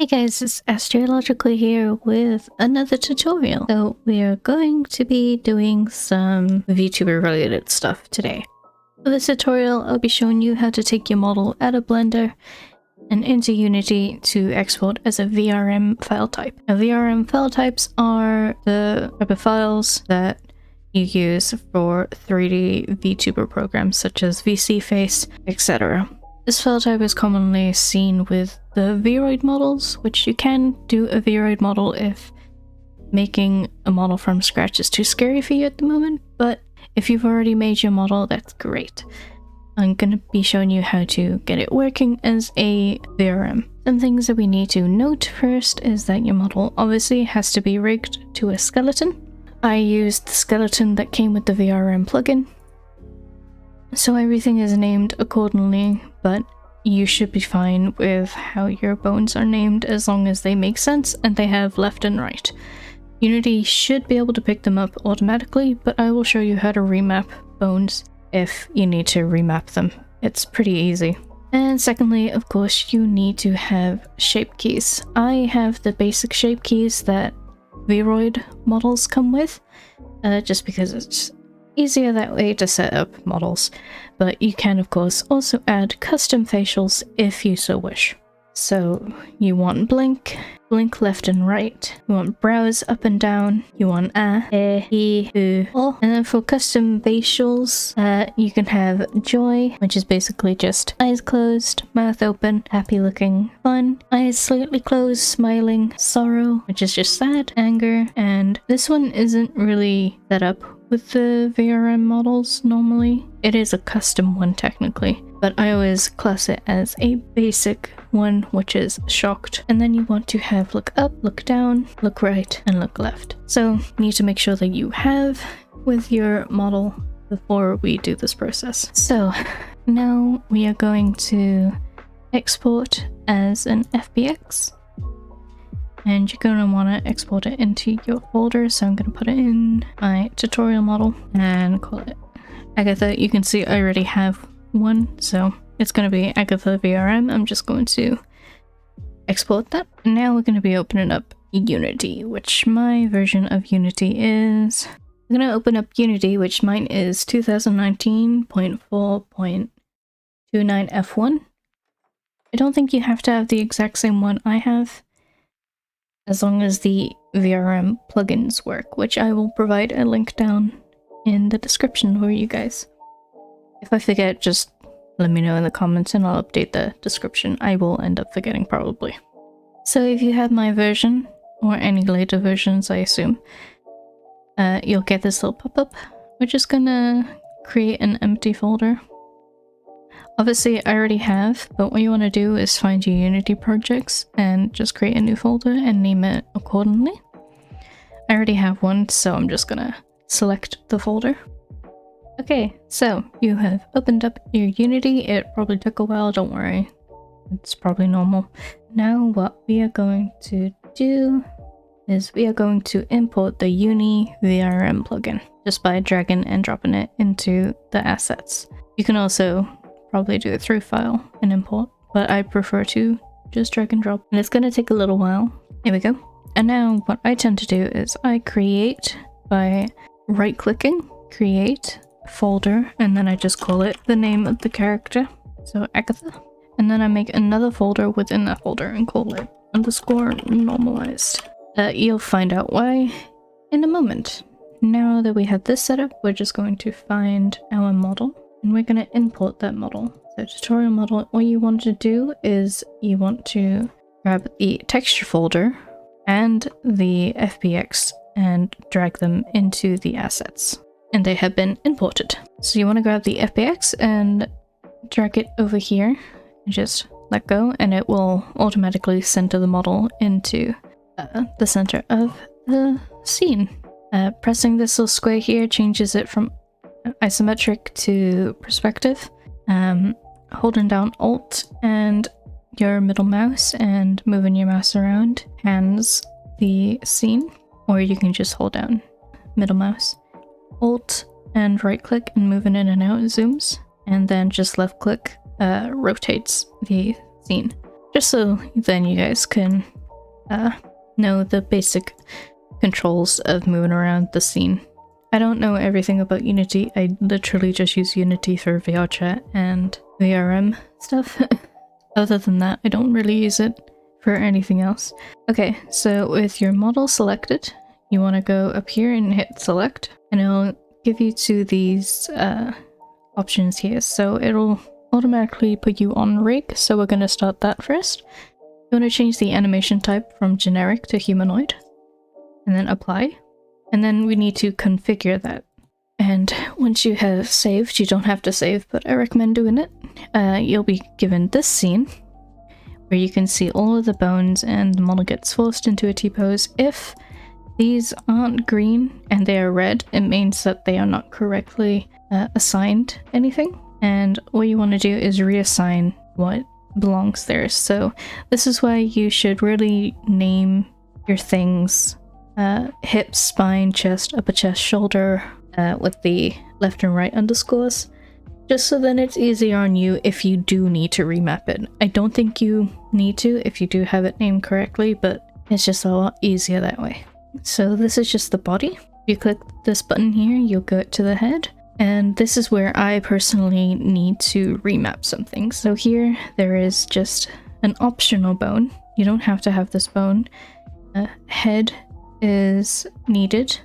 Hey guys, it's Astrologically here with another tutorial. So we are going to be doing some VTuber related stuff today. For this tutorial, I'll be showing you how to take your model out of Blender and into Unity to export as a VRM file type. Now, VRM file types are the type of files that you use for 3D VTuber programs such as VSeeFace, etc. This file type is commonly seen with the Vroid models, which you can do a Vroid model if making a model from scratch is too scary for you at the moment, but if you've already made your model, that's great. I'm going to be showing you how to get it working as a VRM. Some things that we need to note first is that your model obviously has to be rigged to a skeleton. I used the skeleton that came with the VRM plugin, so everything is named accordingly, but you should be fine with how your bones are named as long as they make sense and they have left and right. Unity should be able to pick them up automatically, but I will show you how to remap bones if you need to remap them. It's pretty easy. And secondly, of course, you need to have shape keys. I have the basic shape keys that Vroid models come with, just because it's easier that way to set up models, but you can of course also add custom facials if you so wish. So you want blink left and right, you want brows up and down, you want he, who, oh. And then for custom facials, you can have joy, which is basically just eyes closed, mouth open, happy looking, fun, eyes slightly closed, smiling, sorrow, which is just sad, anger, and this one isn't really set up with the VRM models normally. It is a custom one technically, but I always class it as a basic one, which is shocked. And then you want to have look up, look down, look right, and look left. So you need to make sure that you have with your model before we do this process. So now we are going to export as an FBX. And you're going to want to export it into your folder, so I'm going to put it in my tutorial model and call it Agatha. You can see I already have one, so it's going to be Agatha VRM. I'm just going to export that. And now we're going to be opening up Unity, which my version of Unity is... I'm going to open up Unity, which mine is 2019.4.29F1. I don't think you have to have the exact same one I have, as long as the VRM plugins work, which I will provide a link down in the description for you guys. If I forget, just let me know in the comments and I'll update the description. I will end up forgetting probably. So if you have my version, or any later versions I assume, you'll get this little pop-up. We're just gonna create an empty folder. Obviously, I already have, but what you want to do is find your Unity projects and just create a new folder and name it accordingly. I already have one, so I'm just gonna select the folder. Okay, so you have opened up your Unity. It probably took a while, don't worry. It's probably normal. Now what we are going to do is we are going to import the Uni VRM plugin just by dragging and dropping it into the assets. You can also probably do it through file and import, but I prefer to just drag and drop, and it's going to take a little while. Here we go. And now what I tend to do is I create by right clicking, create folder, and then I just call it the name of the character, so Agatha, and then I make another folder within that folder and call it _normalized. You'll find out why in a moment. Now that we have this set up, we're just going to find our model and we're going to import that model. So tutorial model, what you want to do is you want to grab the texture folder and the FBX and drag them into the assets. And they have been imported. So you want to grab the FBX and drag it over here and just let go, and it will automatically center the model into the center of the scene. Pressing this little square here changes it from isometric to perspective. Holding down Alt and your middle mouse and moving your mouse around hands the scene, or you can just hold down middle mouse, Alt and right click and moving in and out zooms, and then just left click rotates the scene. just so then you guys can know the basic controls of moving around the scene. I don't know everything about Unity. I literally just use Unity for VRChat and VRM stuff. Other than that, I don't really use it for anything else. Okay, so with your model selected, you want to go up here and hit select, and it'll give you to these options here. So it'll automatically put you on rig, so we're going to start that first. You want to change the animation type from generic to humanoid, and then apply. And then we need to configure that. And once you have saved, you don't have to save, but I recommend doing it. You'll be given this scene where you can see all of the bones and the model gets forced into a T-pose. If these aren't green and they are red, it means that they are not correctly assigned anything. And what you want to do is reassign what belongs there. So this is why you should really name your things hips, spine, chest, upper chest, shoulder, with the left and right underscores, just so then it's easier on you if you do need to remap it. I don't think you need to if you do have it named correctly, but it's just a lot easier that way. So this is just the body. If you click this button here, you'll go to the head, and this is where I personally need to remap something. So here there is just an optional bone. You don't have to have this bone. Head is needed.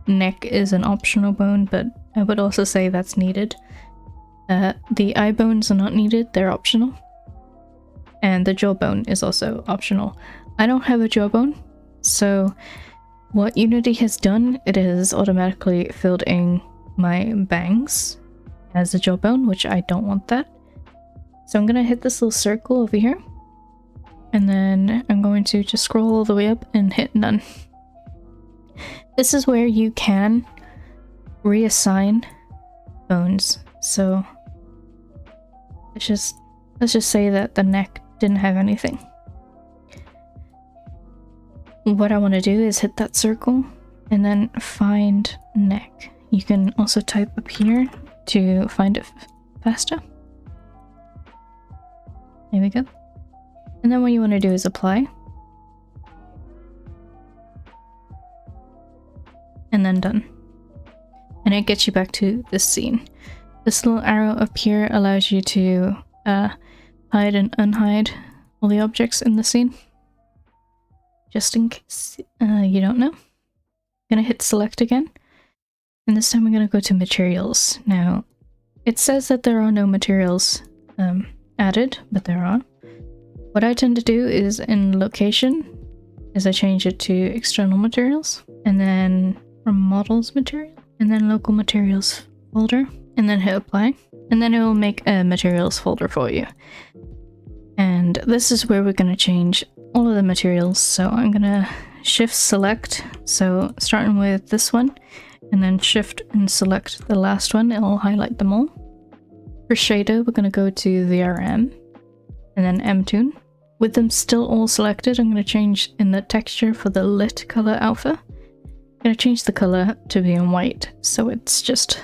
Neck is an optional bone, but I would also say that's needed. The eye bones are not needed, they're optional. And the jawbone is also optional. I don't have a jawbone, so what Unity has done, it has automatically filled in my bangs as a jawbone, which I don't want that. So I'm gonna hit this little circle over here, and then I'm going to just scroll all the way up and hit none. This is where you can reassign bones. So let's just say that the neck didn't have anything. What I want to do is hit that circle and then find neck. You can also type up here to find it faster. There we go. And then what you want to do is apply. And then done. And it gets you back to this scene. This little arrow up here allows you to hide and unhide all the objects in the scene. Just in case you don't know. I'm gonna hit select again. And this time I'm gonna go to materials. Now, it says that there are no materials added, but there are. What I tend to do is in location, is I change it to external materials, and then from models material, and then local materials folder, and then hit apply, and then it will make a materials folder for you. And this is where we're going to change all of the materials. So I'm going to shift select, so starting with this one, and then shift and select the last one, it will highlight them all. For shader, we're going to go to VRM, and then M-Tune. With them still all selected, I'm going to change in the texture for the lit color alpha. I'm going to change the color to being white, so it's just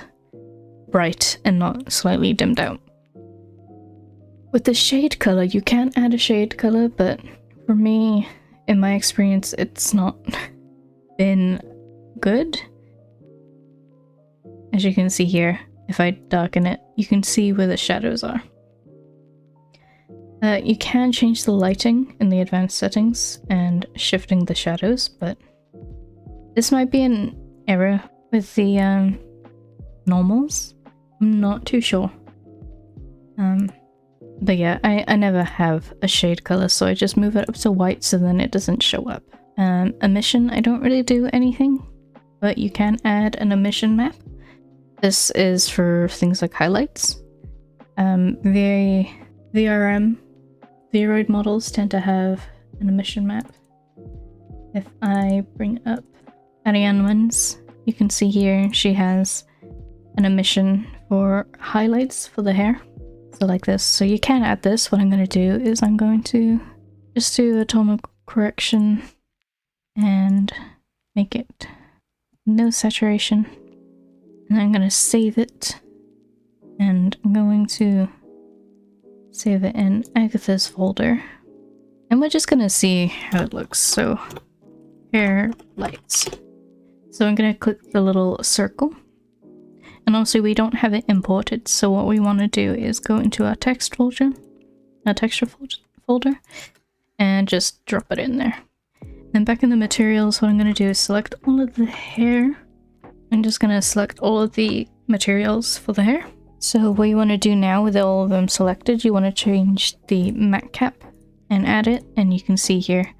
bright and not slightly dimmed out. With the shade color, you can add a shade color, but for me, in my experience, it's not been good. As you can see here, if I darken it, you can see where the shadows are. You can change the lighting in the advanced settings and shifting the shadows, but this might be an error with the normals. I'm not too sure. But yeah, I never have a shade color, so I just move it up to white so then it doesn't show up. Emission, I don't really do anything, but you can add an emission map. This is for things like highlights. VRM Viroid models tend to have an emission map. If I bring up Ariane ones, you can see here she has an emission for highlights for the hair. So like this. So you can add this. What I'm going to do is I'm going to just do a tonal correction and make it no saturation. And I'm going to save it. And I'm going to save it in Agatha's folder. And we're just gonna see how it looks. So, hair lights. So I'm gonna click the little circle. And also we don't have it imported, so what we want to do is go into our text folder, our texture folder, and just drop it in there. Then back in the materials, what I'm gonna do is select all of the hair. I'm just gonna select all of the materials for the hair. So what you want to do now with all of them selected, you want to change the matte cap and add it, and you can see here.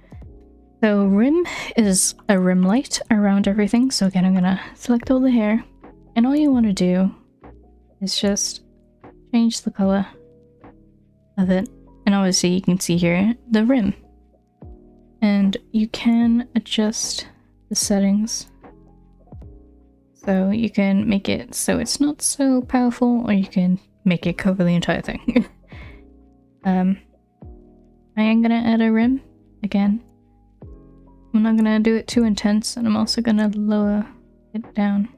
So rim is a rim light around everything. So again, I'm gonna select all the hair, and all you want to do is just change the color of it. And obviously you can see here the rim. And you can adjust the settings. So you can make it so it's not so powerful, or you can make it cover the entire thing. I am gonna add a rim again. I'm not gonna do it too intense, and I'm also gonna lower it down.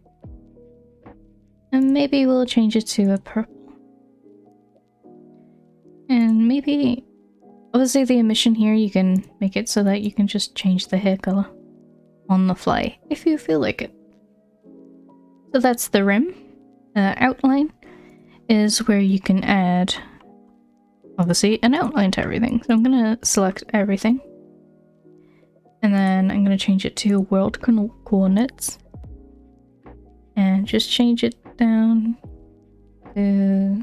And maybe we'll change it to a purple. And maybe, obviously the emission here, you can make it so that you can just change the hair color on the fly if you feel like it. So that's the rim. Outline is where you can add, obviously, an outline to everything. So I'm gonna select everything. And then I'm gonna change it to world coordinates. And just change it down to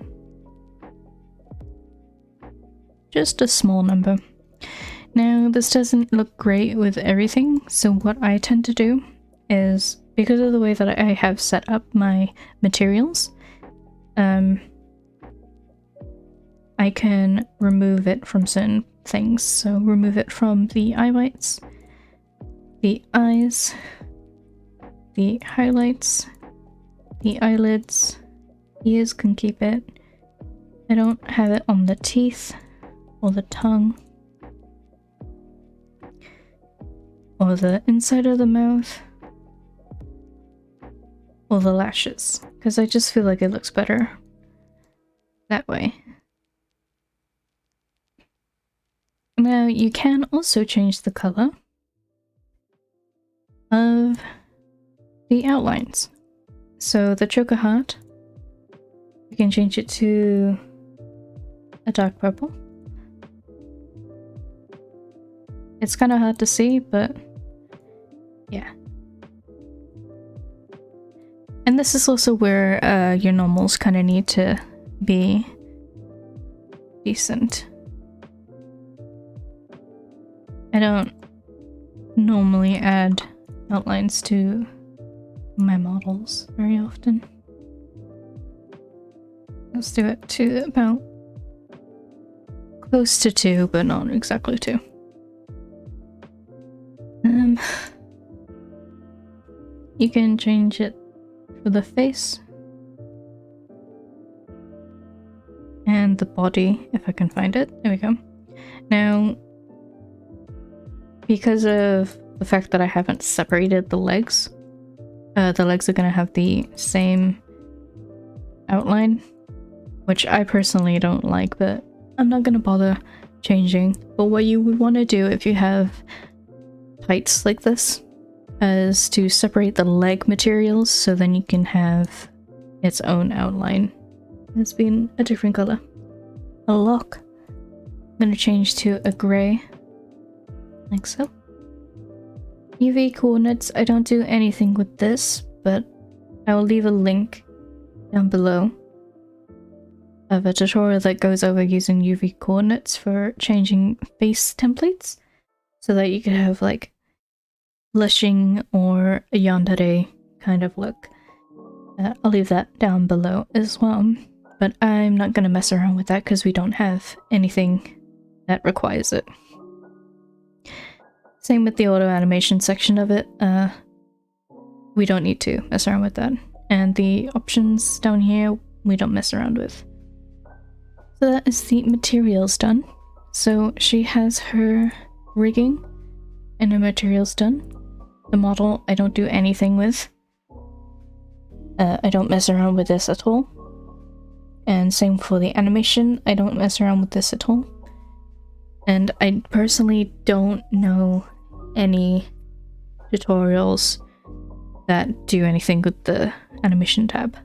just a small number. Now, this doesn't look great with everything, so what I tend to do is, because of the way that I have set up my materials, I can remove it from certain things. So remove it from the eye whites, the eyes, the highlights, the eyelids. Ears can keep it. I don't have it on the teeth or the tongue or the inside of the mouth or the lashes, because I just feel like it looks better that way. Now you can also change the color of the outlines. So the choker heart, you can change it to a dark purple. It's kind of hard to see, but yeah. And this is also where your normals kind of need to be decent. I don't normally add outlines to my models very often. Let's do it to about close to 2, but not exactly 2. You can change it for the face and the body if I can find it. There we go. Now, because of the fact that I haven't separated the legs are going to have the same outline, which I personally don't like, but I'm not going to bother changing. But what you would want to do if you have tights like this is to separate the leg materials, so then you can have its own outline. It's been a different color. A lock. I'm going to change to a grey, like so. UV coordinates, I don't do anything with this, but I will leave a link down below of a tutorial that goes over using UV coordinates for changing face templates, so that you could have like blushing or a yandere kind of look. I'll leave that down below as well, but I'm not going to mess around with that because we don't have anything that requires it. Same with the auto animation section of it. We don't need to mess around with that. And the options down here, we don't mess around with. So that is the materials done. So she has her rigging and her materials done. The model I don't do anything with. I don't mess around with this at all. And same for the animation. I don't mess around with this at all. And I personally don't know any tutorials that do anything with the animation tab.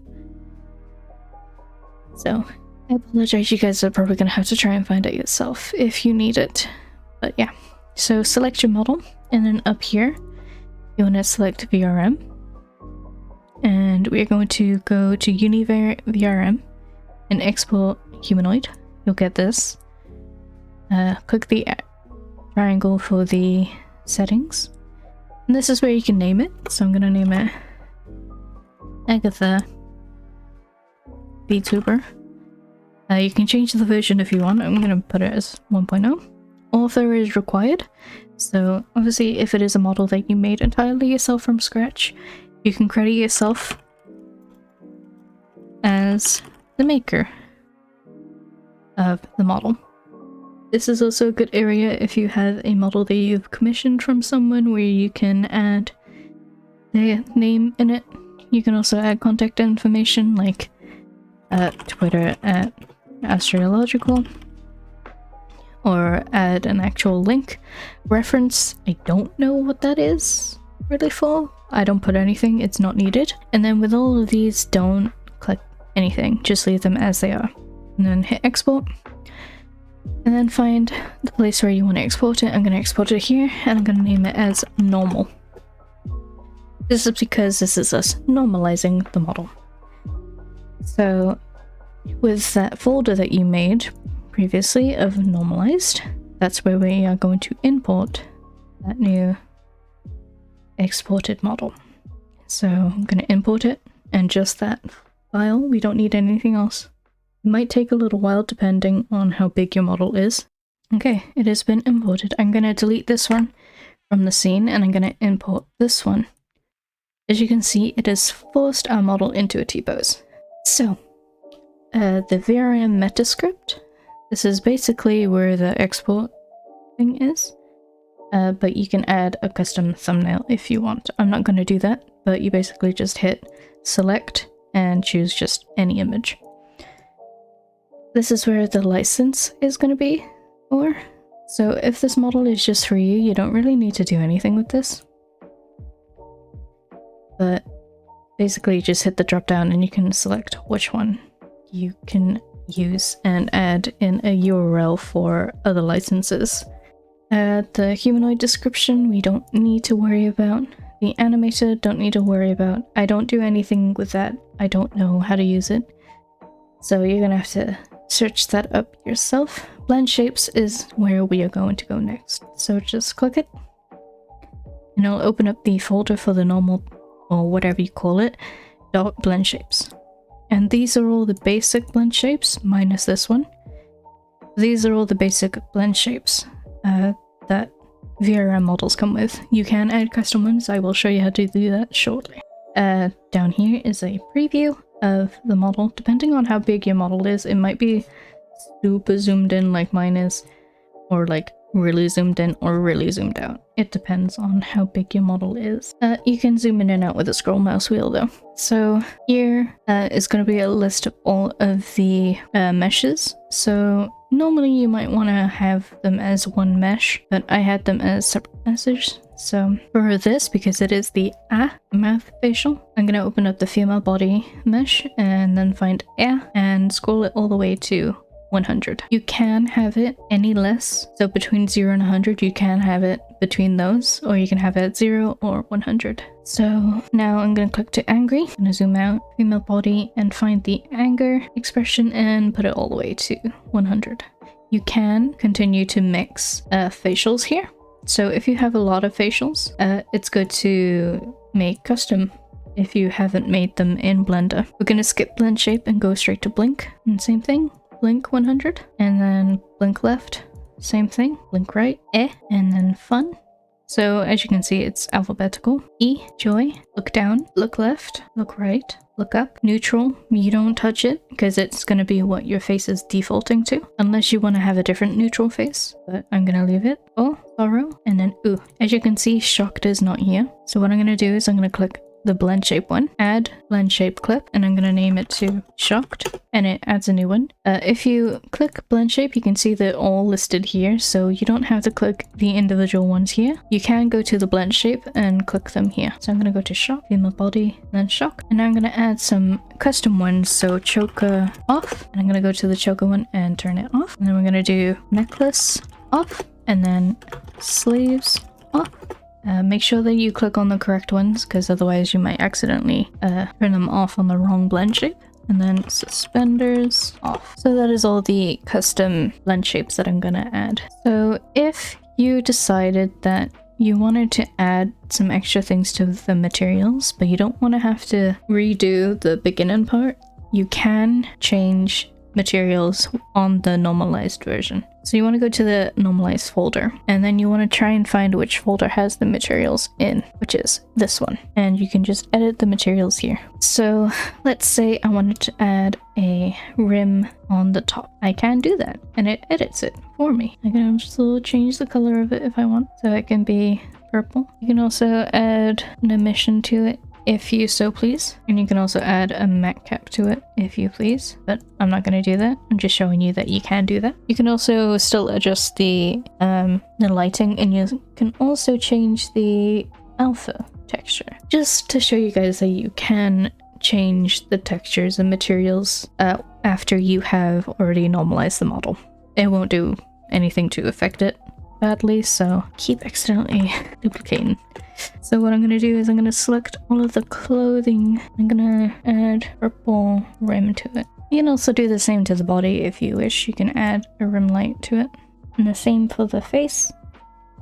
So I apologize, you guys are probably gonna have to try and find it yourself if you need it. But yeah, so select your model, and then up here you want to select VRM, and we're going to go to VRM and export humanoid. You'll get this. Click the triangle for the settings, and this is where you can name it. So I'm gonna name it Agatha VTuber. You can change the version if you want. I'm gonna put it as 1.0. Author is required, so obviously if it is a model that you made entirely yourself from scratch, you can credit yourself as the maker of the model. This is also a good area if you have a model that you've commissioned from someone where you can add their name in it. You can also add contact information like Twitter @astrological, or add an actual link reference. I don't know what that is really for. I don't put anything, it's not needed. And then with all of these, don't click anything, just leave them as they are. And then hit export. And then find the place where you want to export it. I'm going to export it here, and I'm going to name it as normal. This is because this is us normalizing the model. So with that folder that you made previously of normalized, that's where we are going to import that new exported model. So I'm going to import it, and just that file. We don't need anything else. It might take a little while depending on how big your model is. Okay, it has been imported. I'm going to delete this one from the scene, and I'm going to import this one. As you can see, it has forced our model into a T-pose. So, the VRM meta script, this is basically where the export thing is, but you can add a custom thumbnail if you want. I'm not going to do that, but you basically just hit select and choose just any image. This is where the license is going to be for. So if this model is just for you, you don't really need to do anything with this. But basically you just hit the drop down and you can select which one you can use and add in a URL for other licenses. The humanoid description we don't need to worry about. The animator don't need to worry about. I don't do anything with that. I don't know how to use it. So you're gonna have to search that up yourself. Blend shapes is where we are going to go next. So just click it, and it'll open up the folder for the normal, or whatever you call it, .blend shapes. And these are all the basic blend shapes, minus this one. These are all the basic blend shapes that VRM models come with. You can add custom ones. I will show you how to do that shortly. Down here is a preview of the model. Depending on how big your model is, it might be super zoomed in like mine is, or like really zoomed in or really zoomed out. It depends on how big your model is. You can zoom in and out with a scroll mouse wheel though. So here is going to be a list of all of the meshes. So normally you might want to have them as one mesh, but I had them as separate meshes. So for this, because it is the math facial, I'm going to open up the female body mesh and then find and scroll it all the way to 100. You can have it any less, so between 0 and 100 you can have it between those, or you can have it at 0 or 100. So now I'm going to click to angry. I'm going to zoom out, female body, and find the anger expression and put it all the way to 100. You can continue to mix facials here. So if you have a lot of facials, it's good to make custom if you haven't made them in Blender. We're going to skip blend shape and go straight to blink, and same thing. Blink 100, and then blink left, same thing, blink right, and then fun. So as you can see, it's alphabetical. E, joy, look down, look left, look right, look up. Neutral, you don't touch it because it's going to be what your face is defaulting to, unless you want to have a different neutral face, but I'm going to leave it. Oh, sorrow, and then ooh. As you can see, shocked is not here. So what I'm going to do is I'm going to click the blend shape one, add blend shape clip, and I'm going to name it to shocked, and it adds a new one. If you click blend shape, you can see they're all listed here, so you don't have to click the individual ones here. You can go to the blend shape and click them here. So I'm going to go to shock, female body, then shock, and now I'm going to add some custom ones. So choker off, and I'm going to go to the choker one and turn it off, and then we're going to do necklace off, and then sleeves off. Make sure that you click on the correct ones, because otherwise you might accidentally turn them off on the wrong blend shape. And then suspenders off. So that is all the custom blend shapes that I'm gonna add. So if you decided that you wanted to add some extra things to the materials, but you don't want to have to redo the beginning part, you can change materials on the normalized version. So you want to go to the normalized folder, and then you want to try and find which folder has the materials in, which is this one, and you can just edit the materials here. So let's say I wanted to add a rim on the top. I can do that, and it edits it for me. I can also change the color of it if I want, so it can be purple. You can also add an emission to it if you so please, and you can also add a matte cap to it if you please, but I'm not going to do that. I'm just showing you that you can do that. You can also still adjust the lighting, and you can also change the alpha texture, just to show you guys that you can change the textures and materials after you have already normalized the model. It won't do anything to affect it badly, so keep accidentally duplicating. So what I'm going to do is I'm going to select all of the clothing. I'm going to add purple rim to it. You can also do the same to the body if you wish. You can add a rim light to it. And the same for the face.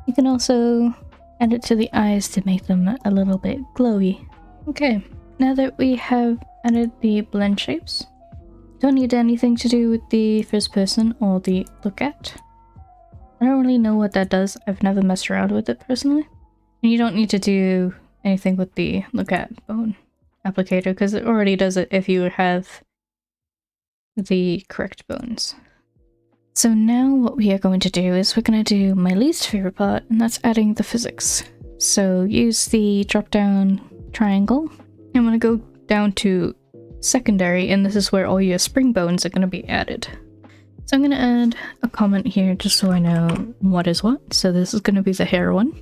You can also add it to the eyes to make them a little bit glowy. Okay, now that we have added the blend shapes, don't need anything to do with the first person or the look at. I don't really know what that does. I've never messed around with it personally. And you don't need to do anything with the look at bone applicator, because it already does it if you have the correct bones. So now what we are going to do is we're going to do my least favorite part, and that's adding the physics. So use the drop down triangle. I'm going to go down to secondary, and this is where all your spring bones are going to be added. So I'm going to add a comment here just so I know what is what. So this is going to be the hair one.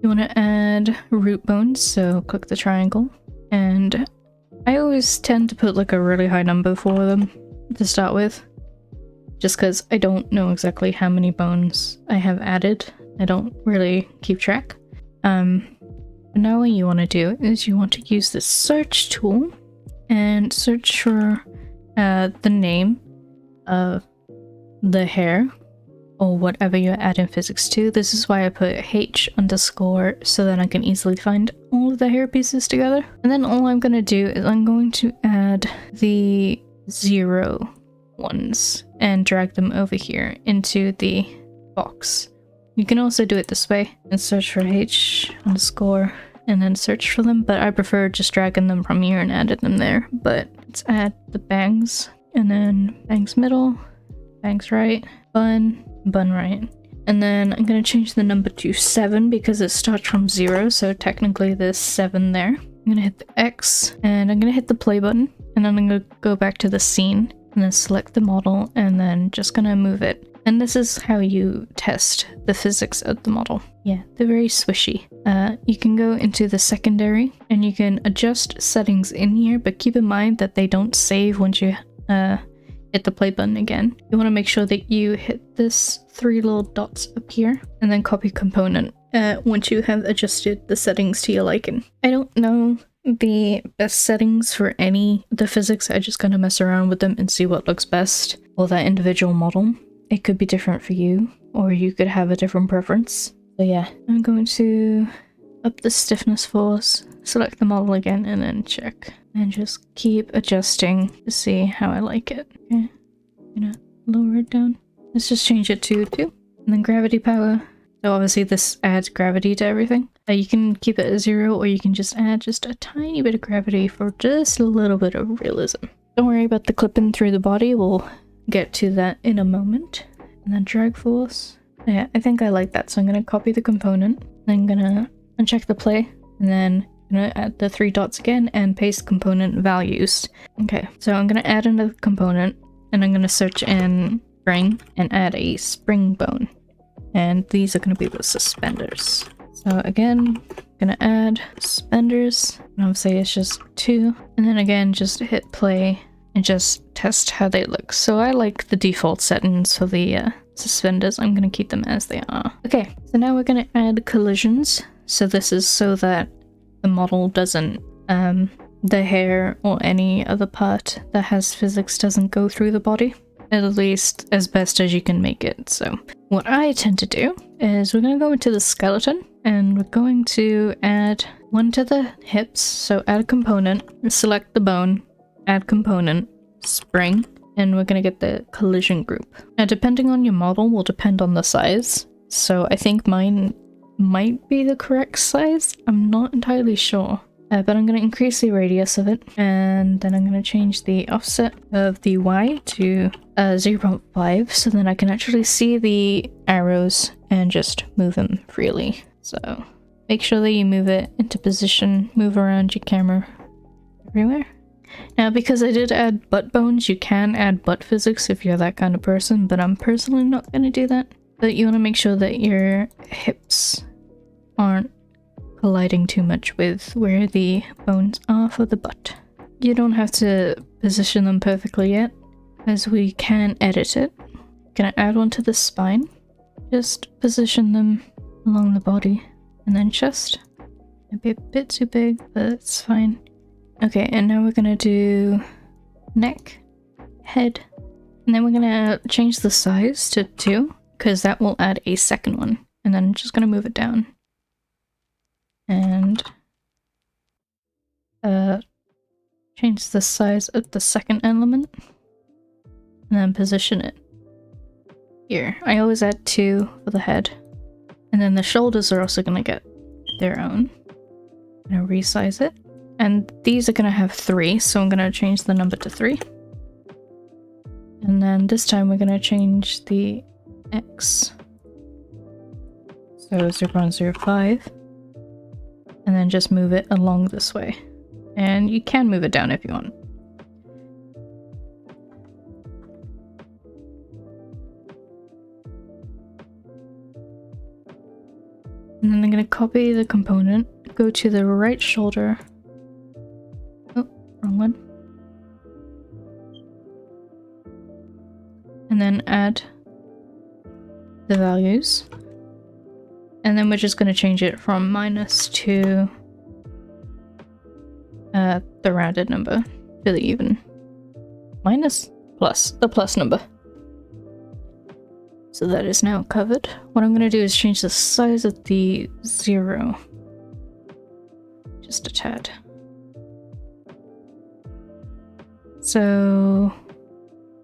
You want to add root bones, so click the triangle. And I always tend to put like a really high number for them to start with, just because I don't know exactly how many bones I have added. I don't really keep track. Now what you want to do is you want to use the search tool and search for the name of the hair or whatever you're adding physics to. This is why I put H underscore so that I can easily find all of the hair pieces together. And then all I'm going to do is I'm going to add the 0 ones and drag them over here into the box. You can also do it this way and search for H underscore and then search for them, but I prefer just dragging them from here and adding them there. But let's add the bangs, and then bangs middle, bangs right, bun right. And then I'm going to change the number to 7 because it starts from 0, so technically there's 7 there. I'm going to hit the X, and I'm going to hit the play button, and then I'm going to go back to the scene, and then select the model, and then just going to move it. And this is how you test the physics of the model. Yeah, they're very swishy. You can go into the secondary, and you can adjust settings in here, but keep in mind that they don't save once you hit the play button again. You want to make sure that you hit this 3 little dots up here and then copy component once you have adjusted the settings to your liking. I don't know the best settings for any of the physics. I just kind of mess around with them and see what looks best for that individual model. It could be different for you, or you could have a different preference. So yeah, I'm going to up the stiffness force, select the model again, and then check. And just keep adjusting to see how I like it. Okay, I'm gonna lower it down. Let's just change it to 2. And then gravity power. So obviously this adds gravity to everything. You can keep it at 0, or you can just add just a tiny bit of gravity for just a little bit of realism. Don't worry about the clipping through the body. We'll get to that in a moment. And then drag force. Yeah, I think I like that. So I'm gonna copy the component. Then I'm gonna uncheck the play. And then I'm gonna add the 3 dots again and paste component values. Okay, so I'm gonna add another component and I'm gonna search in spring and add a spring bone. And these are gonna be the suspenders. So again, gonna add suspenders, and obviously it's just 2. And then again, just hit play and just test how they look. So I like the default settings for the suspenders. I'm gonna keep them as they are. Okay, so now we're gonna add collisions. So this is so that the model doesn't, the hair or any other part that has physics doesn't go through the body. At least as best as you can make it. So what I tend to do is we're going to go into the skeleton and we're going to add one to the hips. So add a component, select the bone, add component, spring, and we're going to get the collision group. Now depending on your model will depend on the size. So I think mine might be the correct size. I'm not entirely sure. But I'm going to increase the radius of it, and then I'm going to change the offset of the Y to 0.5 so then I can actually see the arrows and just move them freely. So make sure that you move it into position, move around your camera everywhere. Now because I did add butt bones, you can add butt physics if you're that kind of person, but I'm personally not going to do that. But you want to make sure that your hips aren't colliding too much with where the bones are for the butt. You don't have to position them perfectly yet, as we can edit it. Gonna add one to the spine. Just position them along the body and then chest. Maybe a bit too big, but it's fine. Okay, and now we're gonna do neck, head, and then we're gonna change the size to 2 because that will add a second one. And then I'm just gonna move it down. And change the size of the second element and then position it here. I always add 2 for the head, and then the shoulders are also going to get their own. I'm going to resize it, and these are going to have 3, so I'm going to change the number to 3. And then this time we're going to change the X, so 0.05. And then just move it along this way. And you can move it down if you want. And then I'm going to copy the component, go to the right shoulder. Oh, wrong one. And then add the values. And then we're just going to change it from minus to the rounded number to the even. Minus plus, the plus number. So that is now covered. What I'm going to do is change the size of the 0. Just a tad. So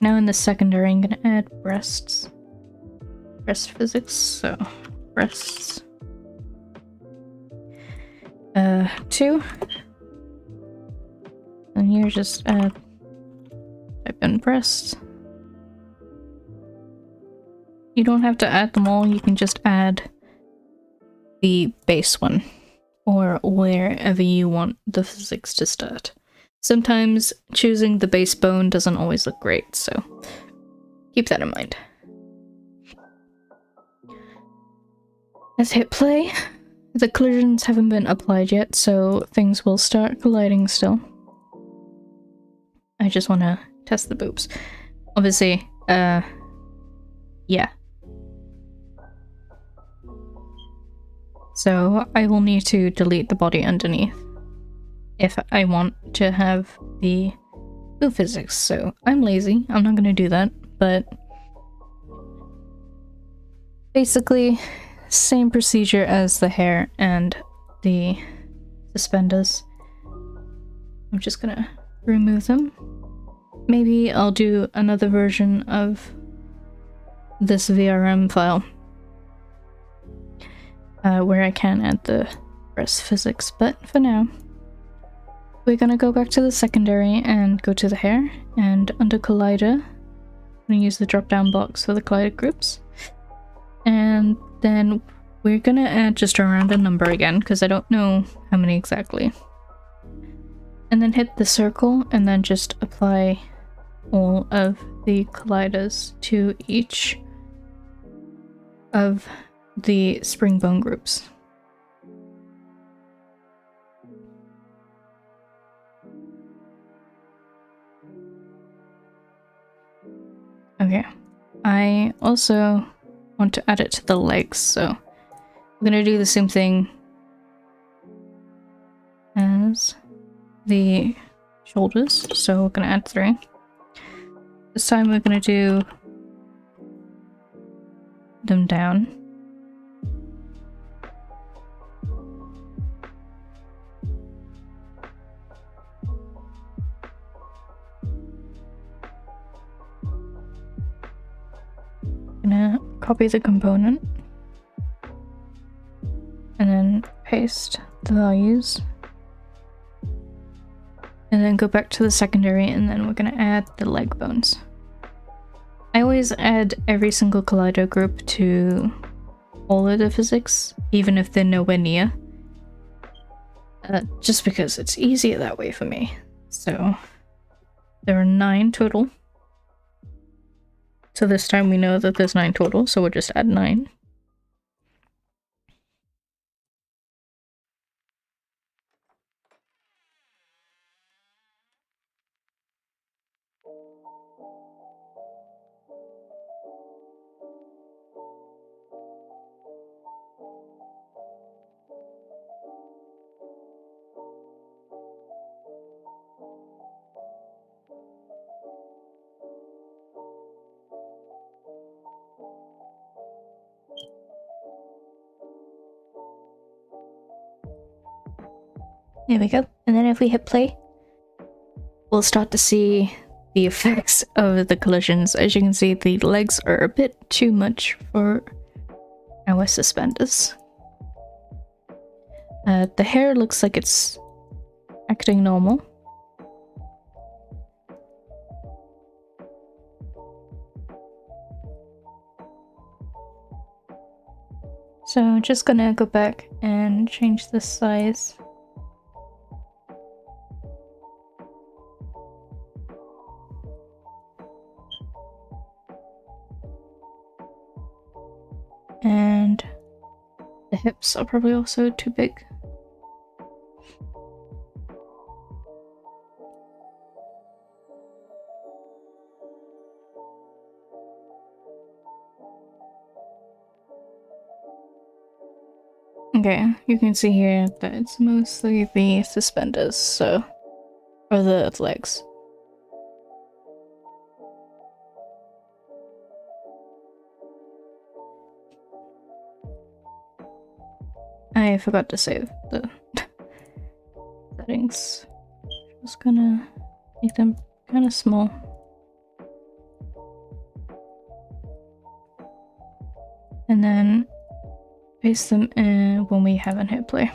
now in the secondary I'm going to add breasts. Breast physics, so breasts. 2. And here just type in breasts. You don't have to add them all, you can just add the base one, or wherever you want the physics to start. Sometimes choosing the base bone doesn't always look great, so keep that in mind. Let's hit play. The collisions haven't been applied yet, so things will start colliding still. I just want to test the boobs. Obviously, yeah. So I will need to delete the body underneath if I want to have the boob physics. So I'm lazy, I'm not going to do that, but basically same procedure as the hair and the suspenders. I'm just gonna remove them. Maybe I'll do another version of this VRM file where I can add the breast physics, but for now we're gonna go back to the secondary and go to the hair, and under collider I'm gonna use the drop down box for the collider groups, and then we're gonna add just a random number again because I don't know how many exactly. And then hit the circle and then just apply all of the colliders to each of the spring bone groups. Okay, I also want to add it to the legs, so I'm gonna do the same thing as the shoulders, so we're gonna add 3. This time we're gonna do them down. Gonna copy the component and then paste the values. And then go back to the secondary and then we're gonna add the leg bones. I always add every single collider group to all of the physics, even if they're nowhere near. Just because it's easier that way for me. So there are 9 total. So this time we know that there's 9 total, so we'll just add 9. There we go. And then if we hit play, we'll start to see the effects of the collisions. As you can see, the legs are a bit too much for our suspenders. The hair looks like it's acting normal. So just gonna go back and change the size. And the hips are probably also too big. Okay, you can see here that it's mostly the suspenders, so, or the legs. I forgot to save the settings. Just gonna make them kind of small. And then paste them in when we haven't hit play.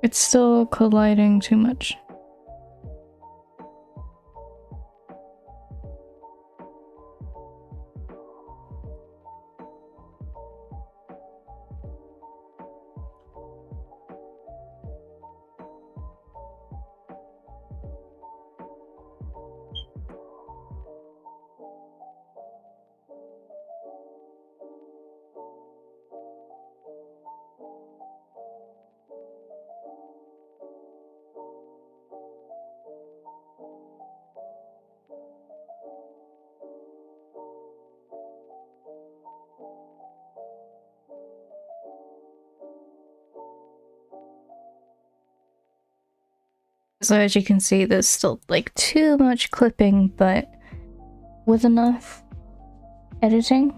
It's still colliding too much. So as you can see, there's still like too much clipping, but with enough editing,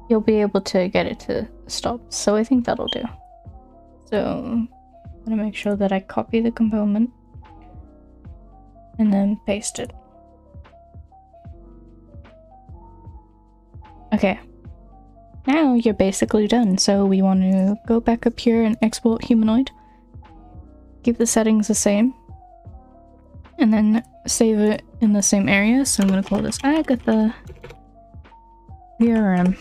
you'll be able to get it to stop. So I think that'll do. So I'm gonna make sure that I copy the component and then paste it. Okay. Now you're basically done, so we want to go back up here and export humanoid. keep the settings the same, and then save it in the same area. So I'm going to call this Agatha VRM.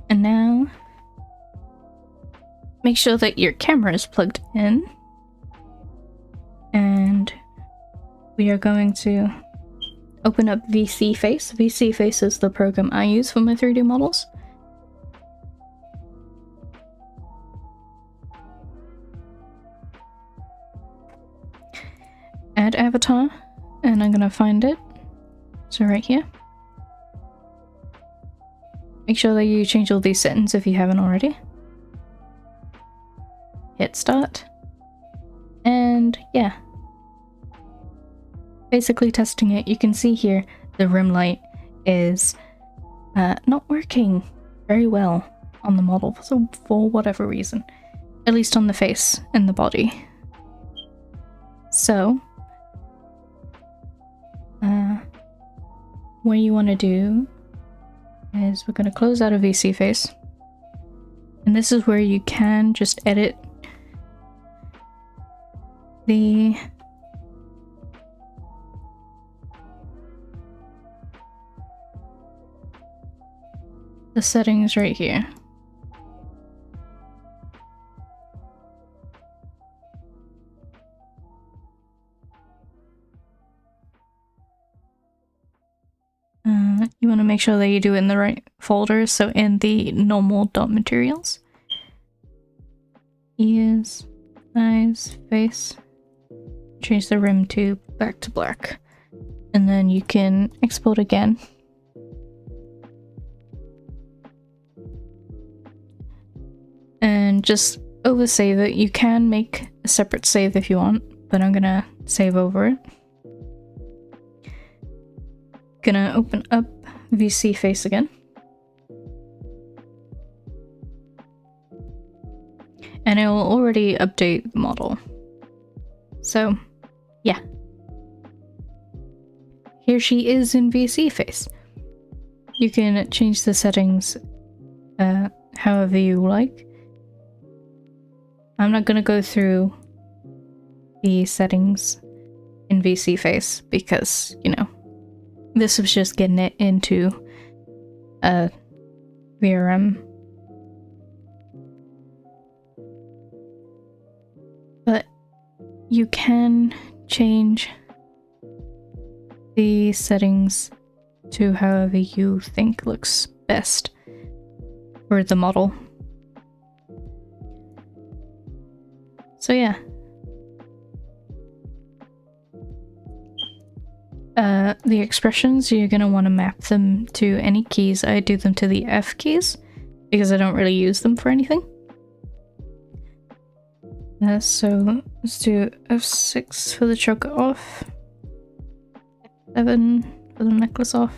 And now make sure that your camera is plugged in, and we are going to open up VSeeFace. VSeeFace is the program I use for my 3D models. Add avatar, and I'm gonna find it. So right here. Make sure that you change all these settings if you haven't already. Hit start. And yeah. Basically testing it. You can see here the rim light is not working very well on the model for whatever reason. At least on the face and the body. So what you want to do is we're going to close out of VSeeFace, and this is where you can just edit the settings right here. You want to make sure that you do it in the right folder, so in the normal.materials. Ears, eyes, face. Change the rim to back to black. And then you can export again. And just oversave it. You can make a separate save if you want, but I'm gonna save over it. Gonna open up VSeeFace again. And it will already update the model. So, yeah. Here she is in VSeeFace. You can change the settings however you like. I'm not gonna go through the settings in VSeeFace because, you know, this was just getting it into VRM. But you can change the settings to however you think looks best for the model. So yeah. The expressions, you're going to want to map them to any keys. I do them to the F keys because I don't really use them for anything. So let's do F6 for the choker off, 7 for the necklace off,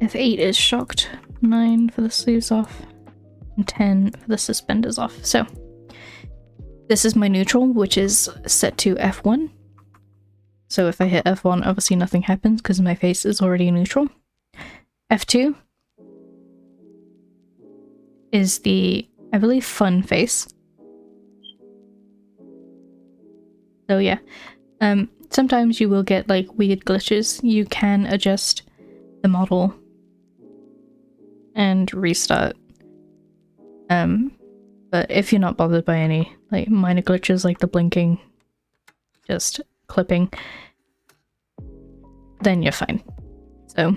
F8 is shocked, 9 for the sleeves off, and 10 for the suspenders off. So this is my neutral, which is set to F1. So if I hit F1, obviously nothing happens because my face is already neutral. F2 is the, I believe, fun face. So yeah, sometimes you will get like weird glitches. You can adjust the model and restart. But if you're not bothered by any like minor glitches like the blinking, just clipping, then you're fine. So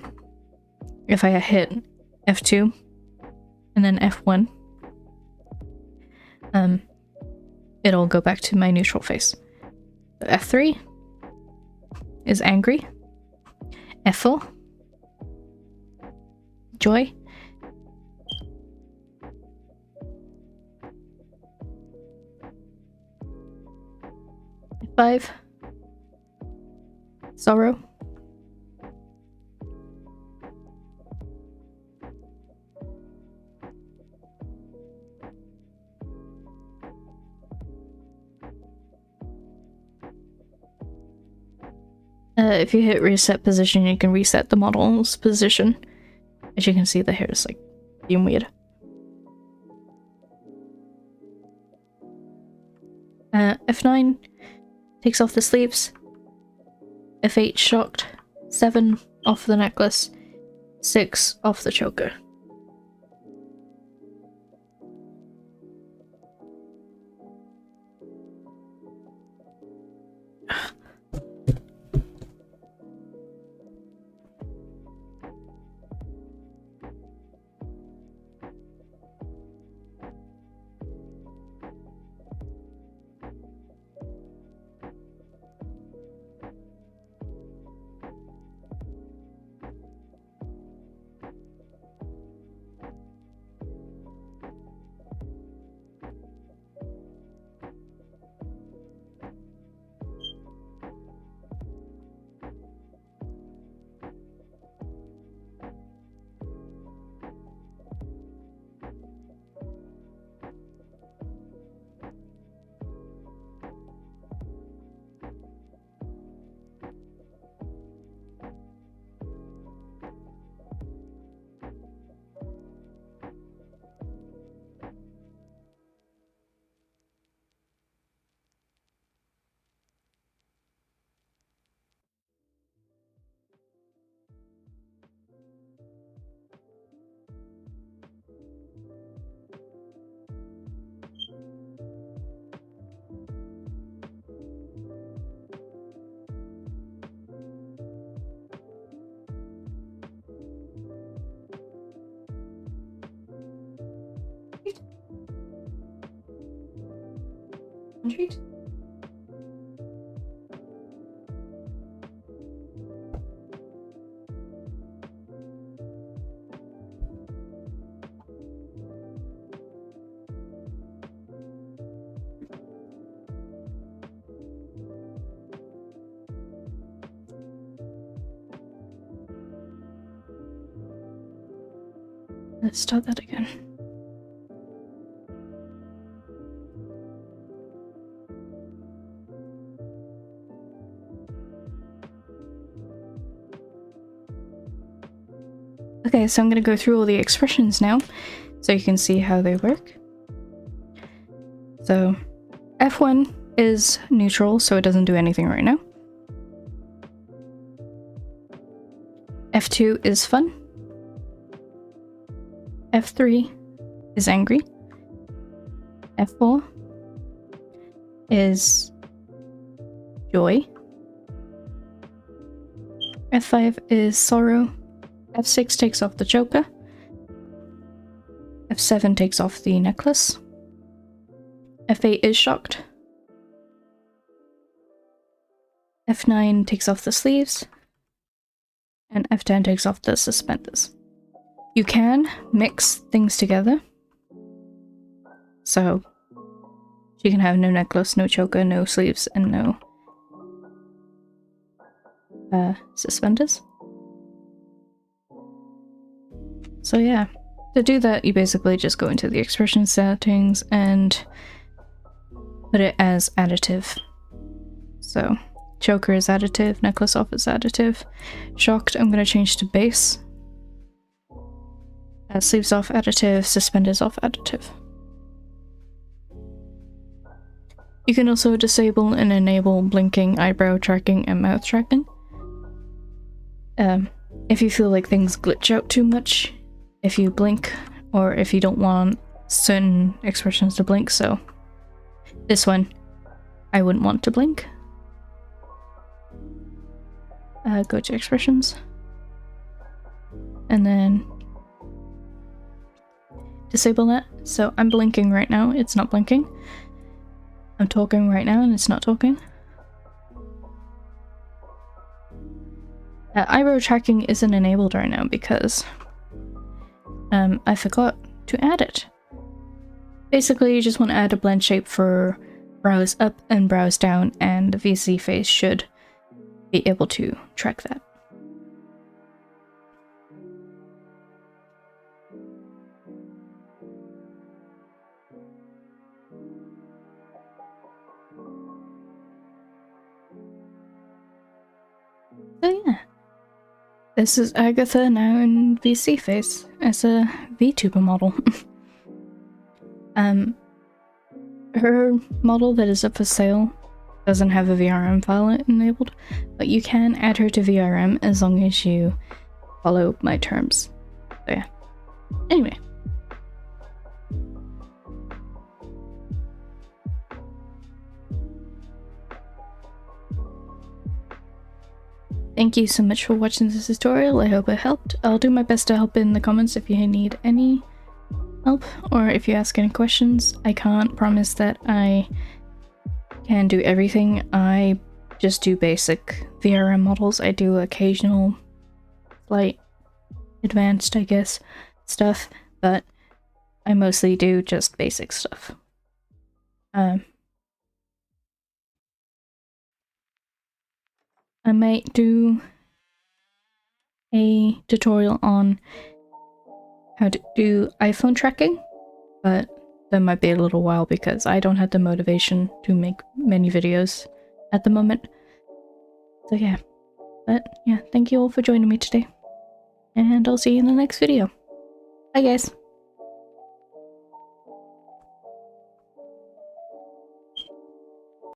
if I hit F2 and then F1, it'll go back to my neutral face. F3 is angry. F4, joy. F5, sorrow. If you hit reset position, you can reset the model's position. As you can see, the hair is like being weird. F9 takes off the sleeves. F8 shocked. 7 off the necklace. 6 off the choker. Treat. Let's start that again. Okay, so I'm going to go through all the expressions now, so you can see how they work. So, F1 is neutral, so it doesn't do anything right now. F2 is fun. F3 is angry. F4 is joy. F5 is sorrow. F6 takes off the choker. F7 takes off the necklace. F8 is shocked. F9 takes off the sleeves. And F10 takes off the suspenders. You can mix things together. So you can have no necklace, no choker, no sleeves, and no suspenders. So yeah, to do that you basically just go into the expression settings and put it as additive. So choker is additive, necklace off is additive, shocked I'm going to change to base, sleeves off additive, suspenders off additive. You can also disable and enable blinking, eyebrow tracking, and mouth tracking. If you feel like things glitch out too much, if you blink, or if you don't want certain expressions to blink, so this one, I wouldn't want to blink. Go to expressions, and then disable that. So I'm blinking right now, it's not blinking. I'm talking right now and it's not talking. Eyebrow tracking isn't enabled right now because I forgot to add it. Basically, you just want to add a blend shape for brows up and brows down, and the VSeeFace should be able to track that. So yeah, this is Agatha now in VSeeFace as a VTuber model. her model that is up for sale doesn't have a VRM file enabled, but you can add her to VRM as long as you follow my terms. So yeah. Anyway. Thank you so much for watching this tutorial. I hope it helped. I'll do my best to help in the comments if you need any help or if you ask any questions. I can't promise that I can do everything. I just do basic VRM models. I do occasional, slight, advanced, I guess, stuff, but I mostly do just basic stuff. I might do a tutorial on how to do iPhone tracking, but that might be a little while because I don't have the motivation to make many videos at the moment. So yeah, but yeah, thank you all for joining me today, and I'll see you in the next video. Bye guys!